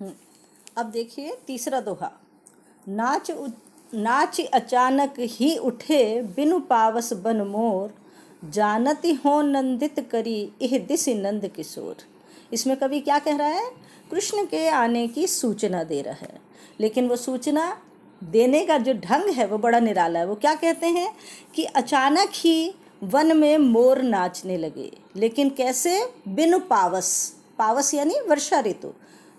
अब देखिए तीसरा दोहा। नाच अचानक ही उठे बिनु पावस बन मोर, जानती हो नंदित करी इह दिस नंद किशोर। इसमें कवि क्या कह रहा है? कृष्ण के आने की सूचना दे रहा है, लेकिन वो सूचना देने का जो ढंग है वो बड़ा निराला है। वो क्या कहते हैं कि अचानक ही वन में मोर नाचने लगे, लेकिन कैसे? बिनु पावस। पावस यानी वर्षा ऋतु।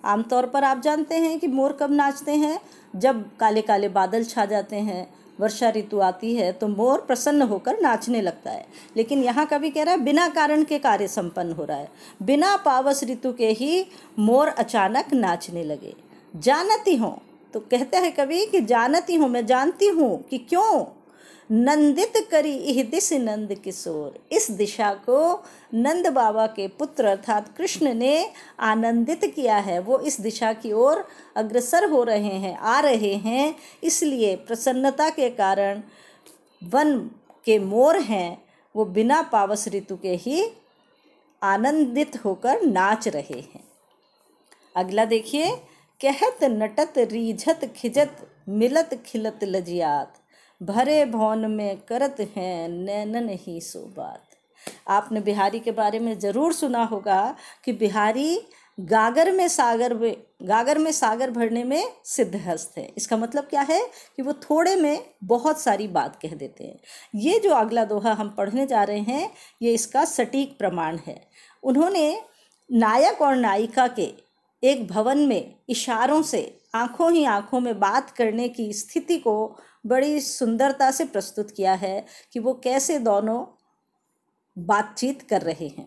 आमतौर पर आप जानते हैं कि मोर कब नाचते हैं? जब काले काले बादल छा जाते हैं, वर्षा ऋतु आती है तो मोर प्रसन्न होकर नाचने लगता है। लेकिन यहाँ कवि कह रहा है बिना कारण के कार्य संपन्न हो रहा है। बिना पावस ऋतु के ही मोर अचानक नाचने लगे। जानती हूँ, तो कहते हैं कवि कि जानती हूँ, मैं जानती हूँ कि क्यों। नंदित करी इह दिस नंद किशोर, इस दिशा को नंद बाबा के पुत्र अर्थात कृष्ण ने आनंदित किया है। वो इस दिशा की ओर अग्रसर हो रहे हैं, आ रहे हैं, इसलिए प्रसन्नता के कारण वन के मोर हैं वो बिना पावस ऋतु के ही आनंदित होकर नाच रहे हैं। अगला देखिए। कहत नटत रीझत खिजत मिलत खिलत लजियात, भरे भवन में करत हैं नैनन ही सो बात। आपने बिहारी के बारे में ज़रूर सुना होगा कि बिहारी गागर में सागर भरने में सिद्धहस्त है। इसका मतलब क्या है कि वो थोड़े में बहुत सारी बात कह देते हैं। ये जो अगला दोहा हम पढ़ने जा रहे हैं ये इसका सटीक प्रमाण है। उन्होंने नायक और नायिका के एक भवन में इशारों से आंखों ही आंखों में बात करने की स्थिति को बड़ी सुंदरता से प्रस्तुत किया है कि वो कैसे दोनों बातचीत कर रहे हैं।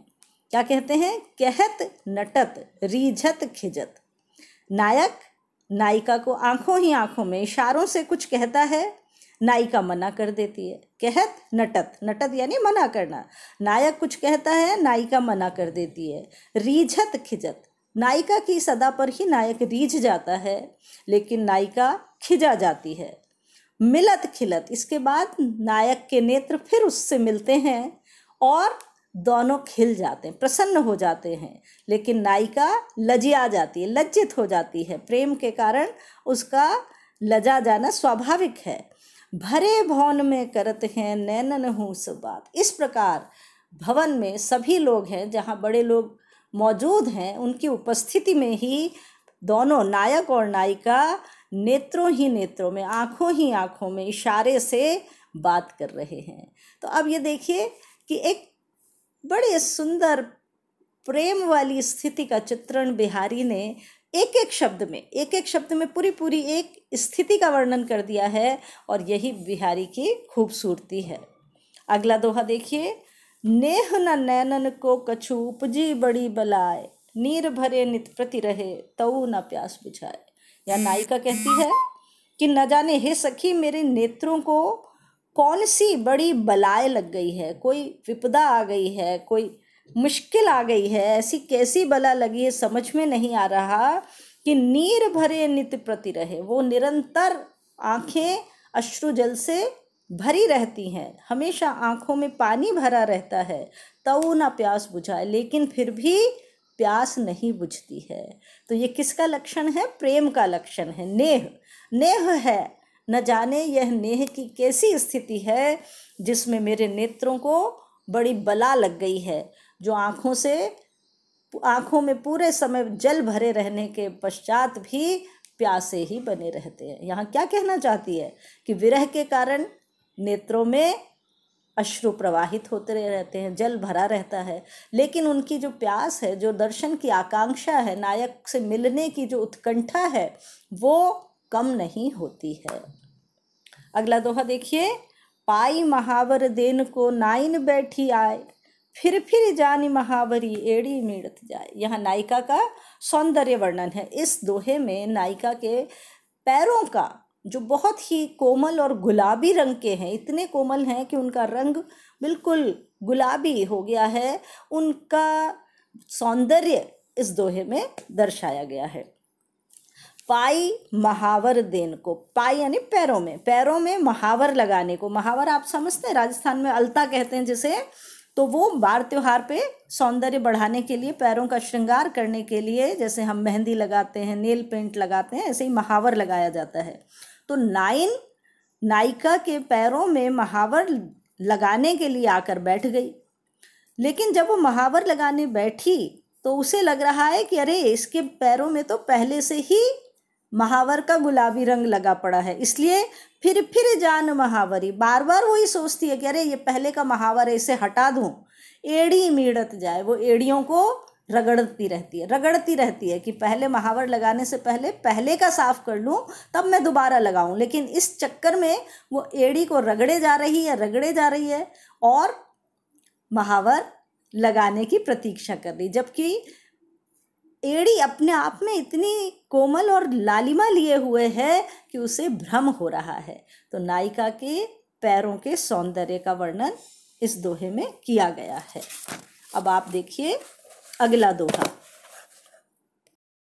क्या कहते हैं? कहत नटत रीझत खिजत। नायक नायिका को आंखों ही आंखों में इशारों से कुछ कहता है, नायिका मना कर देती है। कहत नटत, नटत यानी मना करना। नायक कुछ कहता है, नायिका मना कर देती है। रीझत खिजत, नायिका की सदा पर ही नायक रीझ जाता है, लेकिन नायिका खिजा जाती है। मिलत खिलत, इसके बाद नायक के नेत्र फिर उससे मिलते हैं और दोनों खिल जाते हैं, प्रसन्न हो जाते हैं, लेकिन नायिका लजिया जाती है, लज्जित हो जाती है। प्रेम के कारण उसका लजा जाना स्वाभाविक है। भरे भवन में करत हैं नैनन हूँ सो बात। इस प्रकार भवन में सभी लोग हैं, जहाँ बड़े लोग मौजूद हैं, उनकी उपस्थिति में ही दोनों नायक और नायिका नेत्रों ही नेत्रों में, आँखों ही आँखों में इशारे से बात कर रहे हैं। तो अब ये देखिए कि एक बड़े सुंदर प्रेम वाली स्थिति का चित्रण बिहारी ने एक एक शब्द में पूरी एक स्थिति का वर्णन कर दिया है, और यही बिहारी की खूबसूरती है। अगला दोहा देखिए। नेह न नैनन को कछु उपजी बड़ी बलाय, नीर भरे नित प्रति रहे तऊ न प्यास बुझाए। या नायिका कहती है कि न जाने हे सखी मेरे नेत्रों को कौन सी बड़ी बलाय लग गई है, कोई विपदा आ गई है, कोई मुश्किल आ गई है, ऐसी कैसी बला लगी है समझ में नहीं आ रहा कि नीर भरे नित प्रति रहे। वो निरंतर आंखें अश्रु जल से भरी रहती हैं, हमेशा आंखों में पानी भरा रहता है, तऊ ना प्यास बुझाए, लेकिन फिर भी प्यास नहीं बुझती है। तो ये किसका लक्षण है? प्रेम का लक्षण है। नेह है, न जाने यह नेह की कैसी स्थिति है जिसमें मेरे नेत्रों को बड़ी बला लग गई है, जो आँखों में पूरे समय जल भरे रहने के पश्चात भी प्यासे ही बने रहते हैं। यहाँ क्या कहना चाहती है कि विरह के कारण नेत्रों में अश्रु प्रवाहित होते रहते हैं, जल भरा रहता है, लेकिन उनकी जो प्यास है, जो दर्शन की आकांक्षा है, नायक से मिलने की जो उत्कंठा है, वो कम नहीं होती है। अगला दोहा देखिए। पाई महावर देन को नाइन बैठी आए, फिर जानी महावरी एड़ी मीड़त जाए। यहाँ नायिका का सौंदर्य वर्णन है। इस दोहे में नायिका के पैरों का जो बहुत ही कोमल और गुलाबी रंग के हैं, इतने कोमल हैं कि उनका रंग बिल्कुल गुलाबी हो गया है, उनका सौंदर्य इस दोहे में दर्शाया गया है। पाई महावर देन को, पाई यानी पैरों में महावर लगाने को। महावर आप समझते हैं, राजस्थान में अलता कहते हैं जिसे, तो वो बार त्योहार पे सौंदर्य बढ़ाने के लिए, पैरों का श्रृंगार करने के लिए, जैसे हम मेहंदी लगाते हैं, नेल पेंट लगाते हैं, ऐसे ही महावर लगाया जाता है। तो नायिका के पैरों में महावर लगाने के लिए आकर बैठ गई। लेकिन जब वो महावर लगाने बैठी तो उसे लग रहा है कि अरे इसके पैरों में तो पहले से ही महावर का गुलाबी रंग लगा पड़ा है, इसलिए फिर जान महावरी। बार बार वही सोचती है कि अरे ये पहले का महावर इसे हटा दूं, एड़ी मीड़त जाए। वो एड़ियों को रगड़ती रहती है कि पहले महावर लगाने से पहले का साफ कर लूं, तब मैं दोबारा लगाऊं। लेकिन इस चक्कर में वो एड़ी को रगड़े जा रही है और महावर लगाने की प्रतीक्षा कर रही, जबकि एड़ी अपने आप में इतनी कोमल और लालिमा लिए हुए है कि उसे भ्रम हो रहा है। तो नायिका के पैरों के सौंदर्य का वर्णन इस दोहे में किया गया है। अब आप देखिए अगला दोहा।